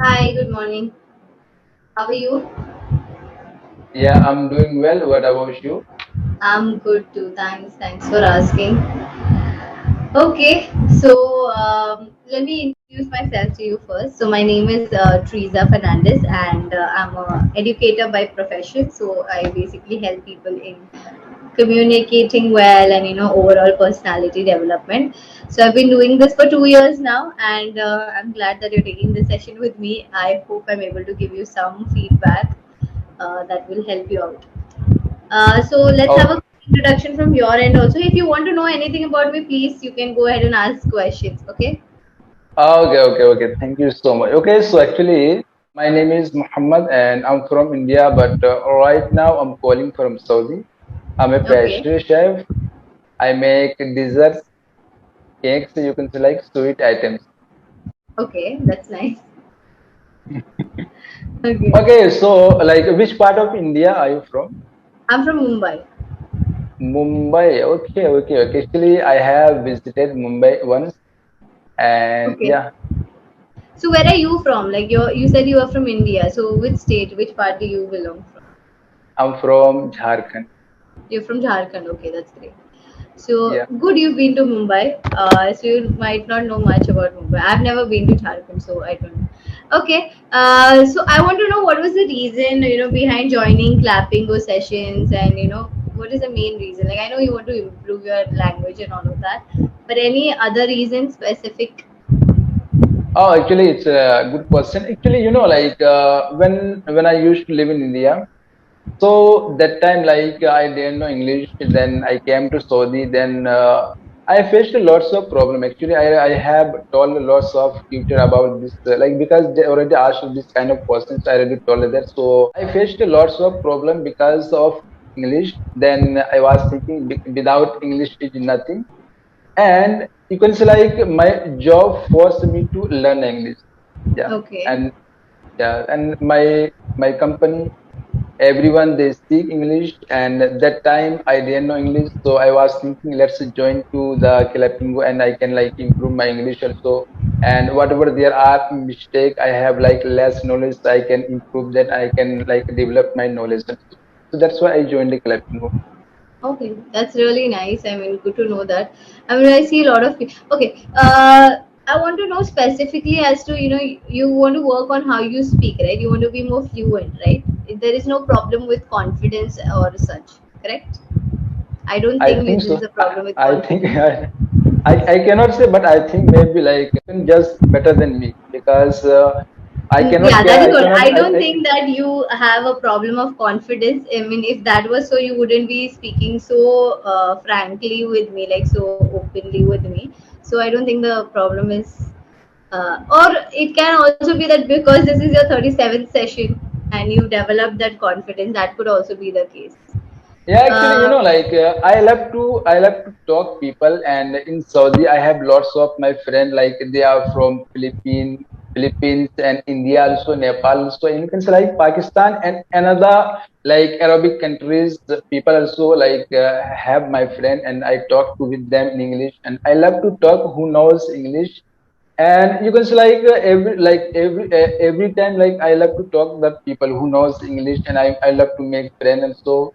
Hi, good morning. How are you? Yeah, I'm doing well. What about you? I'm good too. Thanks for asking. Okay, so let me introduce myself to you first. So my name is Teresa Fernandez, and I'm a educator by profession. So I basically help people in communicating well and overall personality development. So I've been doing this for 2 years now, and I'm glad that you're taking this session with me. I hope I'm able to give you some feedback that will help you out. So let's have a Oh, introduction from your end also. If you want to know anything about me, please you can go ahead and ask questions. Okay. okay. Thank you so much. Okay, so actually, my name is Muhammad and I'm from India, but right now I'm calling from Saudi. I'm a Okay. pastry chef. I make desserts, cakes, you can say like sweet items. Okay. That's nice. Okay. Okay, so like which part of India are you from? I'm from Mumbai. Mumbai. Okay. Actually, I have visited Mumbai once, and Okay. yeah, So where are you from? Like you said you are from India. So which state, which part do you belong from? I'm from Jharkhand. You're from Jharkhand. Okay, that's great. So Yeah. good, you've been to Mumbai. So you might not know much about Mumbai. I've never been to Jharkhand, so I don't know. Okay. So I want to know what was the reason behind joining Clapingo sessions, and what is the main reason? Like I know you want to improve your language and all of that, but any other reason specific? Oh, actually, it's a good question. Actually, like when I used to live in India, so that time like I didn't know English. Then I came to Saudi. Then I faced lots of problem. Actually, I have told lots of tutor about this, like because they already asked this kind of questions. I already told that. So I faced lots of problem because of English. Then I was thinking without English is nothing, and you can say like my job forced me to learn English. Yeah. Okay. And my company, everyone they speak English, and at that time I didn't know English, so I was thinking let's join to the Clapingo and I can like improve my English also, and whatever there are mistake I have like less knowledge, I can improve that, I can like develop my knowledge also. So that's why I joined the Clapingo. Okay, that's really nice. I mean, good to know that. I mean, I see a lot of people. Okay, I want to know specifically as to you want to work on how you speak, right? You want to be more fluent, right? There is no problem with confidence or such, correct? I don't I think think there so. is a problem with I think confidence. I cannot say, but I think maybe like even just better than me because I cannot Yeah, that is I what cannot I don't think that you have a problem of confidence. I mean, if that was so, you wouldn't be speaking so frankly with me, like so openly with me. So I don't think the problem is, or it can also be that because this is your 37th session and you developed that confidence, that could also be the case. Yeah, actually, Uh, like I love to talk people, and in Saudi I have lots of my friends like they are from Philippines and India also, Nepal also, and you can say like Pakistan and another like Arabic countries. The people also like have my friend, and I talk to with them in English, and I love to talk who knows English. And you can say like every time like I love to talk that people who knows English, and I love to make friends, and so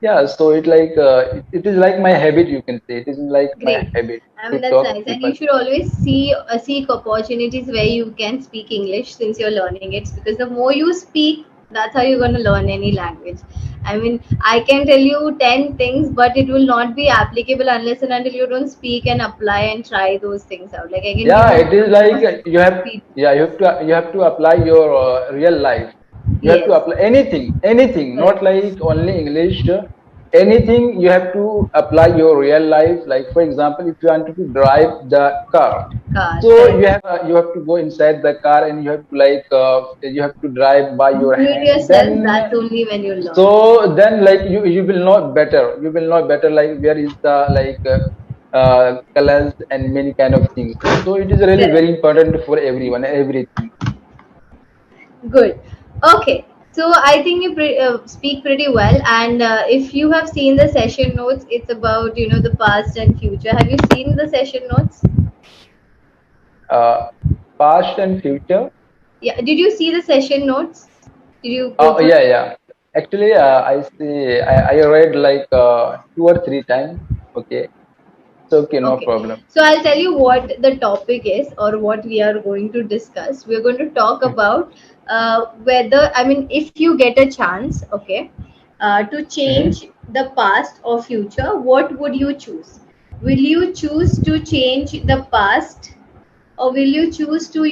yeah, so it is like my habit, you can say. It is like my Great. habit I mean, to that's talk nice. And people. you should always seek opportunities where you can speak English since you're learning it. Because the more you speak, that's how you're going to learn any language. I mean, I can tell you 10 things, but it will not be applicable unless and until you don't speak and apply and try those things out. Like, I can give Yeah, you it is like feedback. you have to apply your real life. You have to Yes, apply anything, correct. not like only English. Anything you have to apply your real life. Like for example, if you want to drive the car, Car, so correct. you have to go inside the car and you have to like you have to drive by your Do it hand. yourself, that's only when you learn. So then like you will know better. You will know better like where is the like colors and many kind of things. So it is really Correct. very important for everyone, everything. Good. Okay. So I think you speak pretty well, and if you have seen the session notes, it's about the past and future. Have you seen the session notes? Uh, Past and future. Yeah, did you see the session notes? Did you go Oh through? yeah, yeah. Actually, I see. I read like 2 or 3 times. Okay, it's okay, no Okay, problem. so I'll tell you what the topic is or what we are going to discuss. We're going to talk about whether, I mean, if you get a chance, okay, to Mm-hmm. change the past or future, what would you choose? Will you choose to change the past, or will you choose to,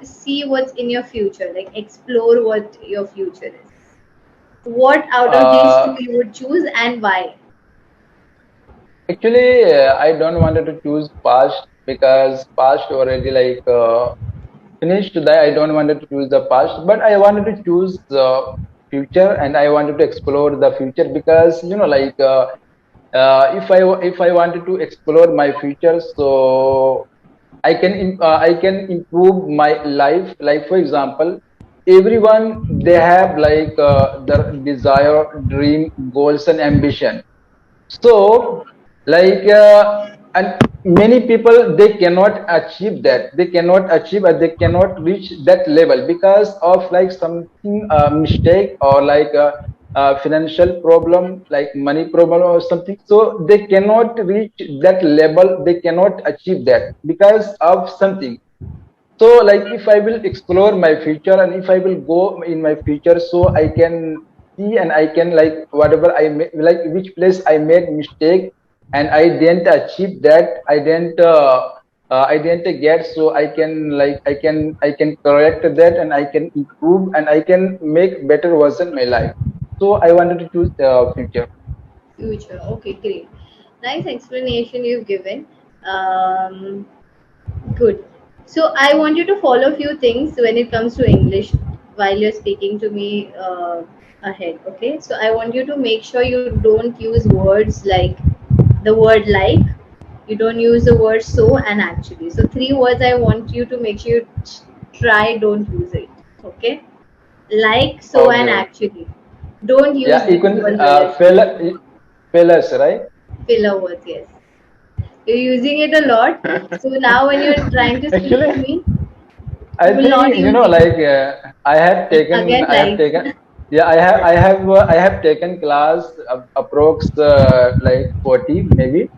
see what's in your future, like explore what your future is? What out of these two Uh, you would choose and why? Actually, I don't wanted to choose past because past already like finished. That I don't wanted to choose the past, but I wanted to choose the future, and I wanted to explore the future because like if I wanted to explore my future, so I can improve my life. Like for example, everyone they have like their desire, dream, goals, and ambition. So like and many people they cannot achieve that. They cannot achieve or they cannot reach that level because of like something mistake or like a financial problem, like money problem or something. So they cannot reach that level. They cannot achieve that because of something. So like if I will explore my future and if I will go in my future, so I can see and I can like whatever like which place I made mistake and I didn't achieve that, I didn't get, so I can like I can correct that and I can improve and I can make better version my life. So I wanted to choose future. Future. Okay, great. Nice explanation you've given. Um, Good. So I want you to follow a few things when it comes to English while you're speaking to me ahead. Okay. So I want you to make sure you don't use words like the word like. You don't use the word so and actually. So three words I want you to make sure you try don't use it. Okay. Like, so, and Okay, okay. actually. Don't use Yeah, you these can ones on your speech. fellas, right? Filler words, yes. You're using it a lot. So now when you're trying to speak to Actually, me, you I will not think use these like words. And again, I have like, taken, yeah, I have taken class approx like 40 maybe.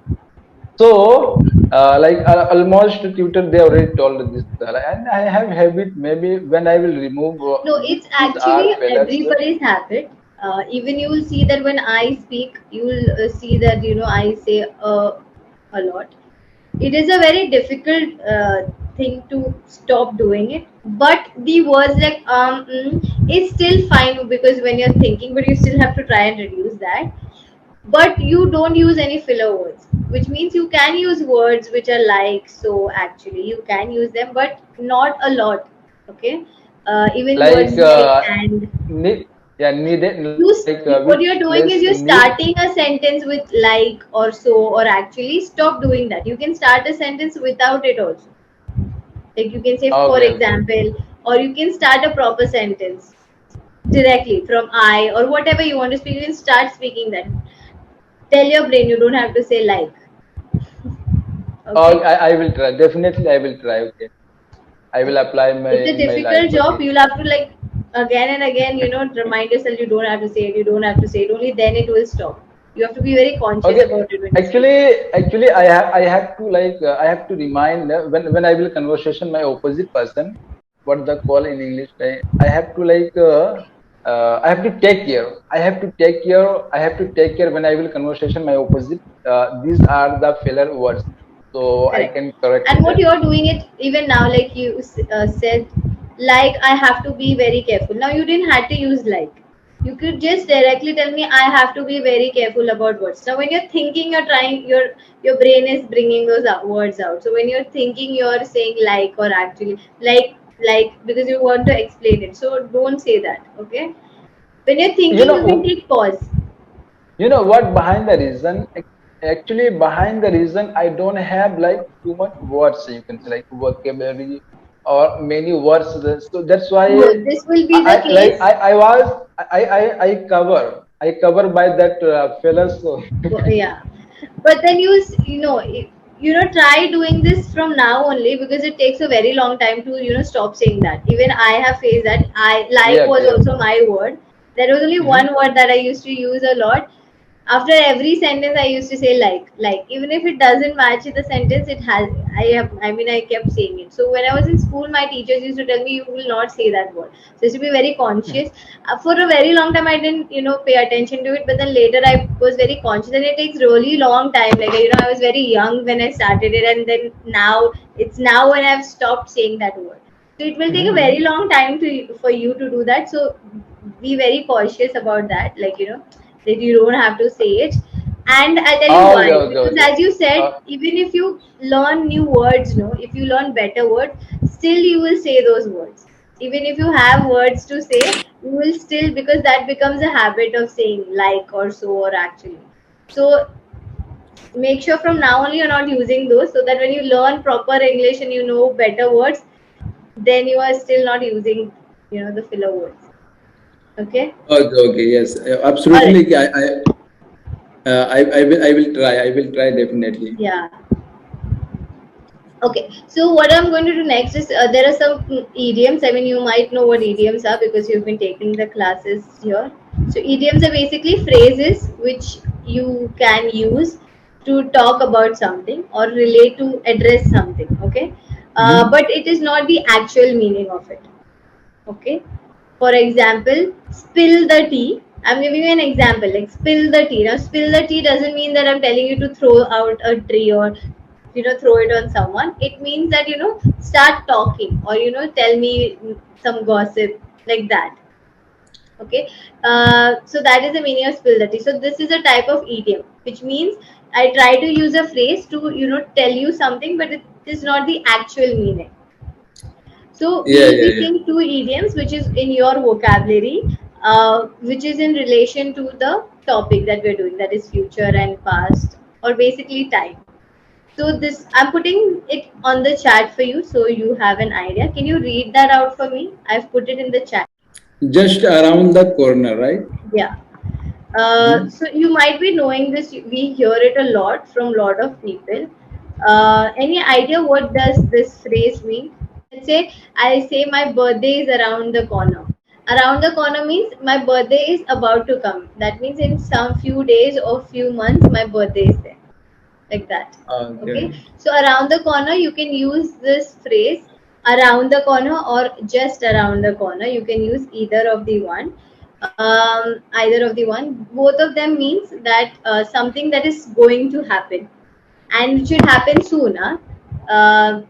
So like almost tutor they already told this, and I have habit maybe when I will remove no, it's these actually are failures. everybody's habit. Even you will see that when I speak, you will see that, I say a lot. It is a very difficult thing to stop doing it. But the words like is still fine because when you're thinking, but you still have to try and reduce that. But you don't use any filler words, which means you can use words which are like, so actually you can use them, but not a lot. Okay. Even words Like like and. need, yeah, needed like What which you're doing place is you're need. starting a sentence with like or so or actually. Stop doing that. You can start a sentence without it also. Like you can say for Okay, okay, okay. example, or you can start a proper sentence directly from I or whatever you want to speak. You can start speaking that. Tell your brain you don't have to say like. Oh, Okay. I will try. Definitely, I will try. Okay, I will Okay. apply It's my a in my life. difficult job. Okay. You'll have to like again and again, remind yourself you don't have to say it, you don't have to say it. Only then it will stop. You have to be very conscious Okay. about it when you speak. Actually, I have to like I have to remind when I will conversation my opposite person. What the call in English? I have to like I have to take care. I have to take care. I have to take care when I will conversation my opposite. These are the filler words, so I Correct. can correct And what that. you're doing it even now, like you said, like I have to be very careful. Now you didn't have to use like. You could just directly tell me I have to be very careful about words. Now when you're thinking, you're trying, your brain is bringing those words out. So when you're thinking, you're saying like or actually like because you want to explain it. So don't say that. Okay. When you're You thinking, you can know, take pause. you know what behind the reason? Actually, behind the reason, I don't have like too much words. You can say like vocabulary or many words. So that's why No, this will be the like case. I cover by that fellas. So Yeah, but then you know try doing this from now only, because it takes a very long time to stop saying that. Even I have faced that. I like Yep, was yep. also my word. There was only Hmm. one word that I used to use a lot. After every sentence I used to say like, even if it doesn't match the sentence, it has. I kept saying it. So when I was in school, my teachers used to tell me, you will not say that word. So I used to be very conscious. For a very long time I didn't pay attention to it, but then later I was very conscious, and it takes really long time. Like, I was very young when I started it, and then now it's now when I've stopped saying that word. So it will take a very Hmm. long time to for you to do that. So be very cautious about that, like, that you don't have to say it. And I'll tell you why. Okay, okay, Because okay. as you said, Uh, even if you learn new words, no, if you learn better words, still you will say those words. Even if you have words to say, you will still, because that becomes a habit of saying like or so or actually. So make sure from now on you're not using those, so that when you learn proper English and you know better words, then you are still not using the filler words. Okay. Okay, okay, yes, All right. absolutely. I will try. I will try definitely. Yeah. Okay, so what I'm going to do next is, there are some idioms. I mean, you might know what idioms are because you've been taking the classes here. So idioms are basically phrases which you can use to talk about something or relate to address something. Okay, Hmm. but it is not the actual meaning of it. Okay, for example, spill the tea. I'm giving you an example, like spill the tea. Now, spill the tea doesn't mean that I'm telling you to throw out a tree or throw it on someone. It means that start talking, or tell me some gossip, like that. Okay, so that is the meaning of spill the tea. So this is a type of idiom, which means I try to use a phrase to tell you something, but it is not the actual meaning. So we Yeah, will yeah, be yeah. seeing two idioms, which is in your vocabulary, which is in relation to the topic that we're doing, that is future and past, or basically time. So this, I'm putting it on the chat for you, so you have an idea. Can you read that out for me? I've put it in the chat. Just around the corner, right? Yeah. Hmm. So you might be knowing this. We hear it a lot from a lot of people. Any idea what does this phrase mean? Let's say I say my birthday is around the corner. Around the corner means my birthday is about to come. That means in some few days or few months, my birthday is there, like that. Okay, Okay. so around the corner you can use this phrase, around the corner or just around the corner. You can use either of the one. Both of them means that something that is going to happen, and it should happen soon, huh? uh,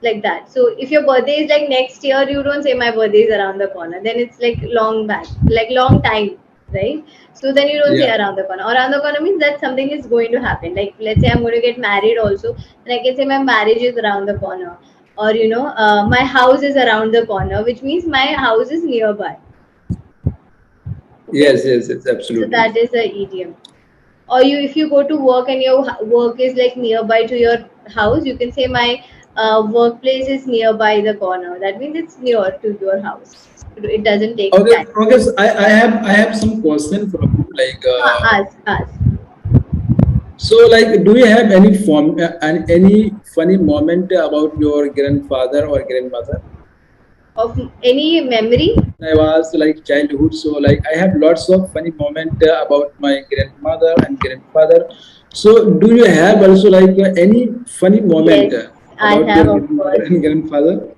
like that. So if your birthday is like next year, you don't say my birthday is around the corner, then it's like long back, like long time, right? So then you don't say Yeah. around the corner. Around the corner means that something is going to happen. Like, let's say I'm going to get married also, and I can say my marriage is around the corner. Or my house is around the corner, which means my house is nearby. Okay, Yes, yes, yes, so absolutely. that is a idiom. Or if you go to work and your work is like nearby to your house, you can say my workplace is nearby the corner. That means it's near to your house. It doesn't take Okay, time. okay. So I have some question from you. Like, Ask so, like, do you have any form and any funny moment about your grandfather or grandmother? of any memory. When I was like childhood, so like I have lots of funny moment about my grandmother and grandfather. So, do you have also like any funny moment Yes, I about your have, of grandmother course. and grandfather?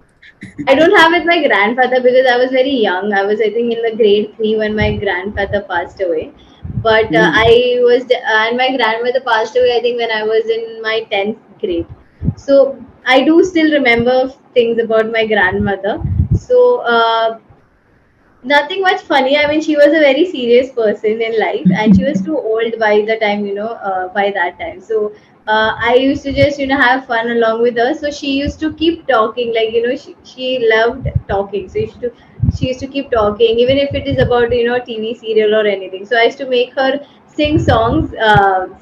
I don't have with my grandfather because I was very young. I was, I think, in the grade three when my grandfather passed away. But Hmm. and my grandmother passed away, I think, when I was in my 10th grade. So I do still remember things about my grandmother. So nothing much funny. I mean, she was a very serious person in life, and she was too old by the time, by that time. So I used to just, have fun along with her. So she used to keep talking, like, she loved talking. So she used to keep talking, even if it is about, TV serial or anything. So I used to make her sing songs.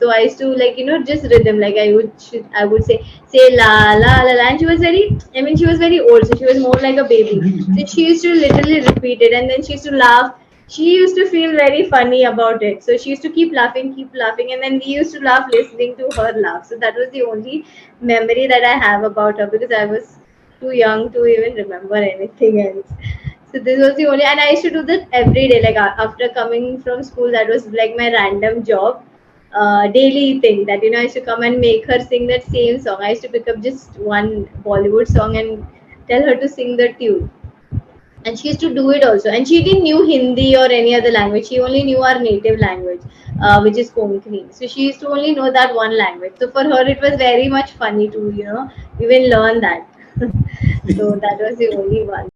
So I used to, like, just rhythm, like I would say la la la la, and she was very, I mean, she was very old, so she was more like a baby. So she used to literally repeat it, and then she used to laugh. she used to feel very funny about it. So she used to keep laughing, and then we used to laugh listening to her laugh. So that was the only memory that I have about her, because I was too young to even remember anything else. So this was the only, and I used to do that every day. Like after coming from school, that was like my random job, daily thing. That I used to come and make her sing that same song. I used to pick up just one Bollywood song and tell her to sing the tune, and she used to do it also, and she didn't knew Hindi or any other language. She only knew our native language, which is Konkani. So she used to only know that one language. So for her it was very much funny to even learn that. So that was the only one.